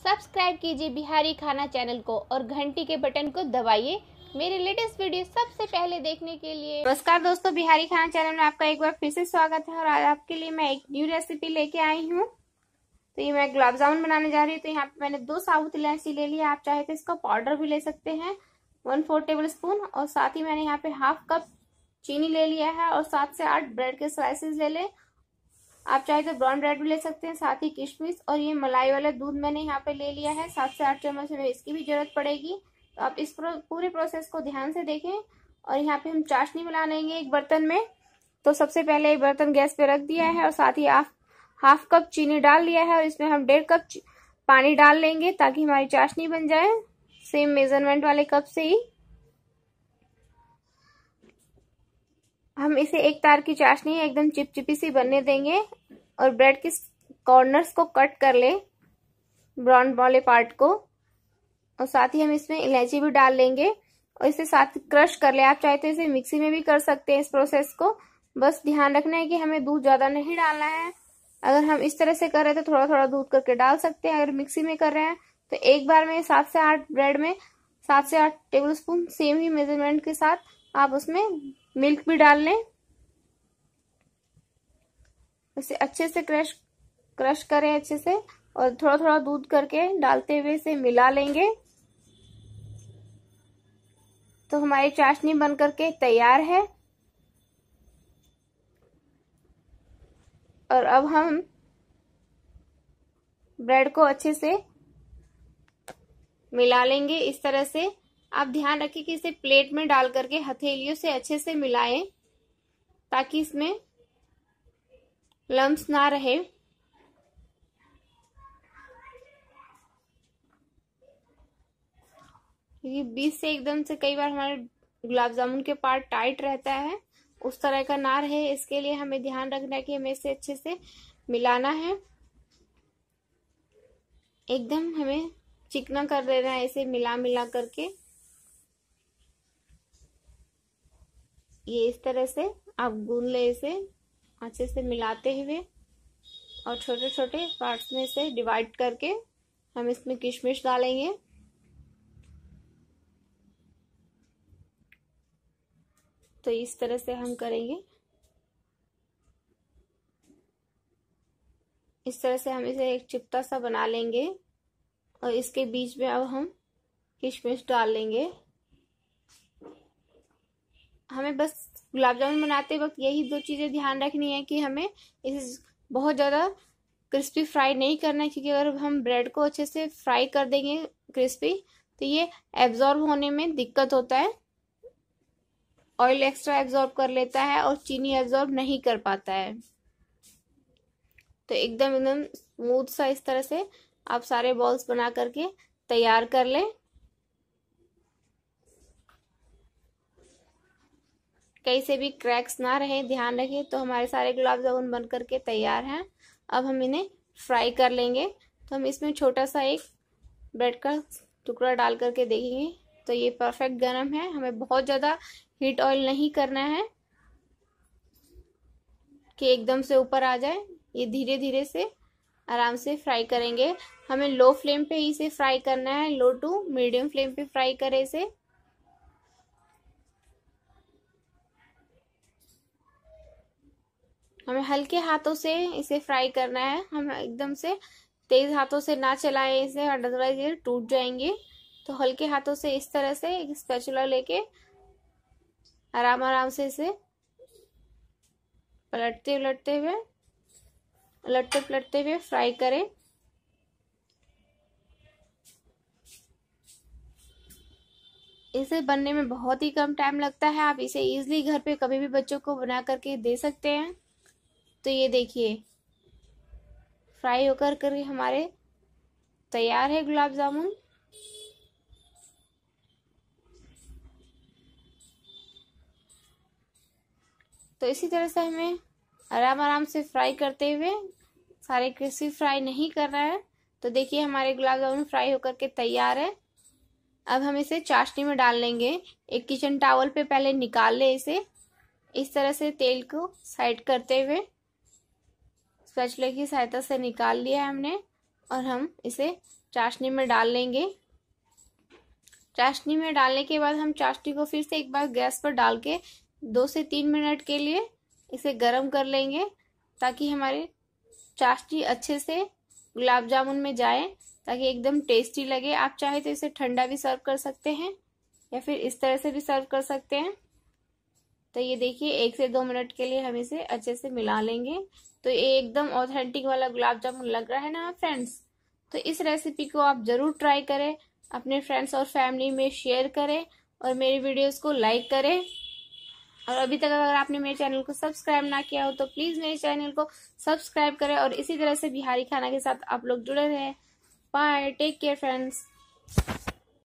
Subscribe कीजिए बिहारी खाना channel को और घंटी के बटन को दबाइए मेरे लेटेस्ट वीडियो सबसे पहले देखने के लिए। नमस्कार दोस्तों, बिहारी खाना चैनल में आपका एक बार फिर से स्वागत है और आज आपके लिए मैं एक न्यू रेसिपी लेके आई हूँ। तो ये मैं गुलाब जामुन बनाने जा रही हूँ। तो यहाँ पे मैंने 2 साबुत इलायची ले लिया, आप चाहे तो इसका पाउडर भी ले सकते हैं 1/4 टेबल स्पून। और साथ ही मैंने यहाँ पे हाफ कप चीनी ले लिया है और 7 से 8 ब्रेड के स्लाइसेस ले लें। आप चाहे तो ब्राउन ब्रेड भी ले सकते हैं, साथ ही किशमिश और ये मलाई वाला दूध मैंने यहाँ पे ले लिया है 7 से 8 चम्मच, हमें इसकी भी जरूरत पड़ेगी। तो आप इस पूरे प्रोसेस को ध्यान से देखें। और यहाँ पे हम चाशनी मिला लेंगे एक बर्तन में। तो सबसे पहले एक बर्तन गैस पे रख दिया है और साथ ही हाफ कप चीनी डाल लिया है और इसमें हम 1.5 कप पानी डाल लेंगे ताकि हमारी चाशनी बन जाए सेम मेजरमेंट वाले कप से ही। हम इसे एक तार की चाशनी एकदम चिपचिपी सी बनने देंगे और ब्रेड के कॉर्नर्स को कट कर ले, ब्राउन वाले पार्ट को। और साथ ही हम इसमें इलायची भी डाल लेंगे और इसे साथ क्रश कर ले। आप चाहे तो इसे मिक्सी में भी कर सकते हैं इस प्रोसेस को। बस ध्यान रखना है कि हमें दूध ज्यादा नहीं डालना है। अगर हम इस तरह से कर रहे हैं तो थोड़ा थोड़ा दूध करके डाल सकते हैं। अगर मिक्सी में कर रहे हैं तो एक बार में 7 से 8 ब्रेड में 7 से 8 टेबल स्पून सेम ही मेजरमेंट के साथ आप उसमें मिल्क भी डाल लें। इसे अच्छे से क्रश करें अच्छे से और थोड़ा थोड़ा दूध करके डालते हुए इसे मिला लेंगे। तो हमारी चाशनी बन करके तैयार है। और अब हम ब्रेड को अच्छे से मिला लेंगे इस तरह से। आप ध्यान रखें कि इसे प्लेट में डाल करके हथेलियों से अच्छे से मिलाएं ताकि इसमें लम्स ना रहे। क्योंकि बीच से एकदम से कई बार हमारे गुलाब जामुन के पार्ट टाइट रहता है, उस तरह का ना रहे, इसके लिए हमें ध्यान रखना है कि हमें इसे अच्छे से मिलाना है। एकदम हमें चिकना कर देना है इसे मिला करके। ये इस तरह से आप गूंद ले इसे अच्छे से मिलाते हुए और छोटे छोटे पार्ट्स में इसे डिवाइड करके हम इसमें किशमिश डालेंगे। तो इस तरह से हम करेंगे। इस तरह से हम इसे एक चिपटा सा बना लेंगे और इसके बीच में अब हम किशमिश डाल लेंगे। हमें बस गुलाब जामुन बनाते वक्त यही 2 चीजें ध्यान रखनी है कि हमें इसे बहुत ज्यादा क्रिस्पी फ्राई नहीं करना है, क्योंकि अगर हम ब्रेड को अच्छे से फ्राई कर देंगे क्रिस्पी तो ये एब्जॉर्ब होने में दिक्कत होता है। ऑयल एक्स्ट्रा एब्जॉर्ब कर लेता है और चीनी एब्जॉर्ब नहीं कर पाता है। तो एकदम स्मूथ सा इस तरह से आप सारे बॉल्स बना करके तैयार कर लें। कहीं से भी क्रैक्स ना रहे ध्यान रखें। तो हमारे सारे गुलाब जामुन बन करके तैयार हैं। अब हम इन्हें फ्राई कर लेंगे। तो हम इसमें छोटा सा एक ब्रेड का टुकड़ा डाल करके देखेंगे तो ये परफेक्ट गरम है। हमें बहुत ज्यादा हीट ऑयल नहीं करना है कि एकदम से ऊपर आ जाए। ये धीरे धीरे से आराम से फ्राई करेंगे। हमें लो फ्लेम पे इसे फ्राई करना है, लो टू मीडियम फ्लेम पे फ्राई करें इसे। हमें हल्के हाथों से इसे फ्राई करना है, हम एकदम से तेज हाथों से ना चलाएं इसे, अदरवाइज ये टूट जाएंगे। तो हल्के हाथों से इस तरह से एक स्पैचुला लेके आराम आराम से इसे पलटते हुए फ्राई करें। इसे बनने में बहुत ही कम टाइम लगता है। आप इसे इजीली घर पे कभी भी बच्चों को बना करके दे सकते हैं। तो ये देखिए फ्राई होकर करके हमारे तैयार है गुलाब जामुन। तो इसी तरह से हमें आराम आराम से फ्राई करते हुए, सारे क्रिस्पी फ्राई नहीं करना है। तो देखिए हमारे गुलाब जामुन फ्राई होकर के तैयार है। अब हम इसे चाशनी में डाल लेंगे। एक किचन टॉवल पे पहले निकाल ले इसे, इस तरह से तेल को साइड करते हुए स्पैचुला की सहायता से निकाल लिया है हमने। और हम इसे चाशनी में डाल लेंगे। चाशनी में डालने के बाद हम चाशनी को फिर से एक बार गैस पर डाल के 2 से 3 मिनट के लिए इसे गर्म कर लेंगे, ताकि हमारे चाशनी अच्छे से गुलाब जामुन में जाए, ताकि एकदम टेस्टी लगे। आप चाहे तो इसे ठंडा भी सर्व कर सकते हैं या फिर इस तरह से भी सर्व कर सकते हैं। तो ये देखिए 1 से 2 मिनट के लिए हम इसे अच्छे से मिला लेंगे। तो ये एकदम ऑथेंटिक वाला गुलाब जामुन लग रहा है ना फ्रेंड्स। तो इस रेसिपी को आप जरूर ट्राई करें, अपने फ्रेंड्स और फैमिली में शेयर करें और मेरी वीडियोस को लाइक करें। और अभी तक अगर आपने मेरे चैनल को सब्सक्राइब ना किया हो तो प्लीज मेरे चैनल को सब्सक्राइब करें और इसी तरह से बिहारी खाना के साथ आप लोग जुड़े रहें। Bye, take care friends.